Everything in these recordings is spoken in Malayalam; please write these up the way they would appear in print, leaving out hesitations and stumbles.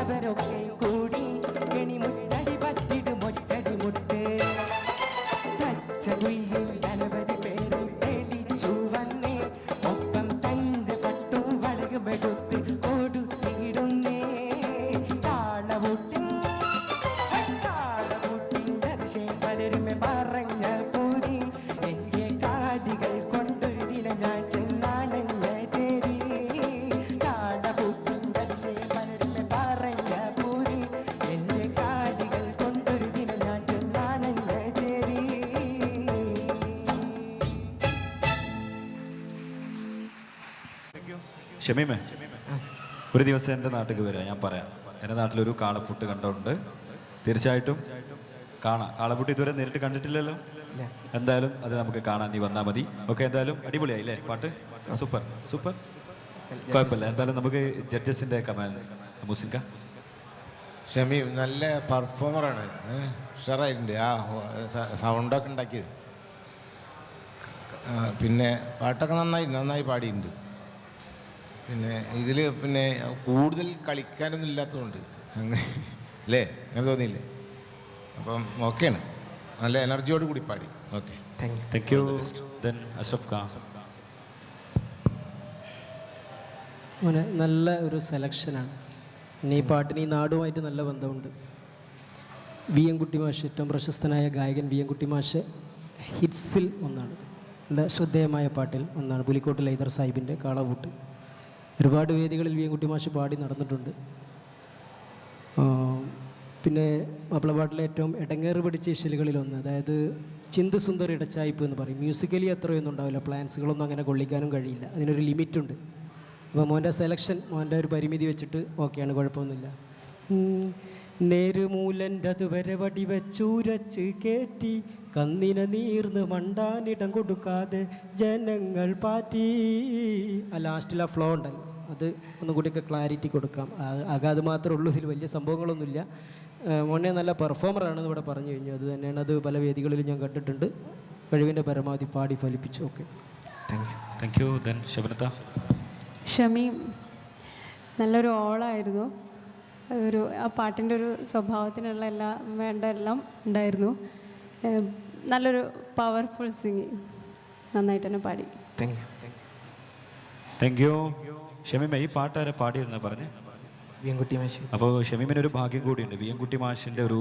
അവരൊക്കെ കൂടി കെണിമുട്ടടി പറ്റിടും ഒറ്റടി മുട്ട് പച്ചകുയിൽ അനവധി പേര് തെളിച്ചു വന്നേ ഒപ്പം തന്റെ പട്ടും വളകുമെടുത്ത് കൊടുത്തിടുന്നേ താളവൂട്ടിൻ ദർശനം പലരുമെ പറഞ്ഞ പൂരി എന്റെ കാതികൾ കൊണ്ടൊരു ദിനം ഞാൻ ചെന്നാണെന്ന ചേരി താളവൂട്ടിൻ ദർശനം പലരുമെ പറഞ്ഞ പൂരി എന്റെ കാതികൾ കൊണ്ടൊരു ദിനം ഞാൻ ചെന്നാണെന്ന ചേരി. ഷമീമേ, ഒരു ദിവസം എൻ്റെ നാട്ടിലേക്ക് വരിക, ഞാൻ പറയാം. എൻ്റെ നാട്ടിലൊരു കാളപ്പുട്ട് കണ്ടുകൊണ്ട് തീർച്ചയായിട്ടും കാണാം. കാളപ്പുട്ട് ഇതുവരെ നേരിട്ട് കണ്ടിട്ടില്ലല്ലോ. എന്തായാലും അത് നമുക്ക് കാണാൻ നീ വന്നാൽ മതി. ഓക്കെ, എന്തായാലും അടിപൊളിയായില്ലേ പാട്ട്? സൂപ്പർ സൂപ്പർ, കുഴപ്പമില്ല. എന്തായാലും നമുക്ക് ജഡ്ജസിൻ്റെ കമാൻഡ്സ്. മുസിൻക ഷമീം നല്ല പെർഫോമറാണ്, ഉഷാറായിട്ടുണ്ട്. ആ സൗണ്ടൊക്കെ ഉണ്ടാക്കിയത്. പിന്നെ പാട്ടൊക്കെ നന്നായി പാടിയിട്ടുണ്ട്. പിന്നെ ഇതിൽ പിന്നെ കൂടുതൽ കളിക്കാനൊന്നും ഇല്ലാത്തതുകൊണ്ട് അല്ലേ, അങ്ങനെ തോന്നിയില്ലേ? അപ്പം ഓക്കെയാണ്, നല്ല എനർജിയോട് കൂടി പാടി. Okay, thank you. Then Ashraf Khan. അങ്ങനെ നല്ല ഒരു സെലക്ഷനാണ്. പിന്നെ ഈ പാട്ടിന് ഈ നാടുമായിട്ട് നല്ല ബന്ധമുണ്ട്. വി എം കുട്ടി മാഷ്, ഏറ്റവും പ്രശസ്തനായ ഗായകൻ വി എം കുട്ടി മാഷ് ഹിറ്റ്സിൽ ഒന്നാണ്, നല്ല ശ്രദ്ധേയമായ പാട്ടിൽ ഒന്നാണ് പുലിക്കോട്ട് ലൈദർ സാഹിബിൻ്റെ കാളപൂട്ട്. ഒരുപാട് വേദികളിൽ വി എം കുട്ടി മാഷ് പാടി നടന്നിട്ടുണ്ട്. പിന്നെ മാപ്പിളപ്പാട്ടിലെ ഏറ്റവും ഇടങ്ങേറ് പിടിച്ച ഇശലുകളിലൊന്ന്, അതായത് ചിന്ത് സുന്ദർ ഇടച്ചായ്പ് എന്ന് പറയും. മ്യൂസിക്കലി അത്രയൊന്നും ഉണ്ടാവില്ല, പ്ലാൻസുകളൊന്നും അങ്ങനെ കൊള്ളിക്കാനും കഴിയില്ല, അതിനൊരു ലിമിറ്റുണ്ട്. അപ്പോൾ മോൻ്റെ സെലക്ഷൻ, മോൻ്റെ ഒരു പരിമിതി വെച്ചിട്ട് ഓക്കെയാണ്, കുഴപ്പമൊന്നുമില്ല. നേരുമൂലൻ്റെ അതുവരെ വടി വെച്ചൂരച്ച് കയറ്റി കന്നിനെ നീർന്ന് മണ്ടാനിടം കൊടുക്കാതെ ജനങ്ങൾ പാറ്റി. ആ ലാസ്റ്റിൽ ആ ഫ്ലോ ഉണ്ടല്ലോ, അത് ഒന്നും കൂടിയൊക്കെ ക്ലാരിറ്റി കൊടുക്കാം. അത് മാത്രമേ ഉള്ളൂ, ഇതിൽ വലിയ സംഭവങ്ങളൊന്നുമില്ല. മോനെ നല്ല പെർഫോമറാണെന്ന് ഇവിടെ പറഞ്ഞു കഴിഞ്ഞു. അത് തന്നെയാണ്, അത് പല വേദികളിലും ഞാൻ കണ്ടിട്ടുണ്ട്. കഴിവിൻ്റെ പരമാവധി പാടി ഫലിപ്പിച്ചു. Okay, thank you. ദെൻ ഷബനത്ത. ഷമീം നല്ലൊരു ഓളായിരുന്നു. ആ പാട്ടിൻ്റെ ഒരു സ്വഭാവത്തിനുള്ള എല്ലാം ഉണ്ടായിരുന്നു. നല്ലൊരു പവർഫുൾ സിംഗിങ്, നന്നായിട്ട് തന്നെ പാടി. Thank you. ഷമീമ, ഈ പാട്ടാരെ പാടിയെന്നാ പറഞ്ഞ്? വി എം കുട്ടി മാഷ്. അപ്പോൾ ഷമീമിന് ഒരു ഭാഗ്യം കൂടിയുണ്ട്. വി എം കുട്ടി മാഷിൻ്റെ ഒരു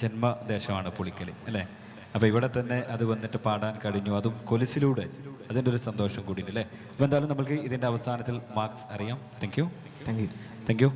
ജന്മദേശമാണ് പുളിക്കൽ അല്ലേ? അപ്പോൾ ഇവിടെ തന്നെ അത് വന്നിട്ട് പാടാൻ കഴിഞ്ഞു, അതും കൊലുസിലൂടെ. അതിൻ്റെ ഒരു സന്തോഷം കൂടിയുണ്ട് അല്ലേ? അപ്പോൾ എന്തായാലും നമുക്ക് ഇതിൻ്റെ അവസാനത്തിൽ മാർക്സ് അറിയാം. Thank you.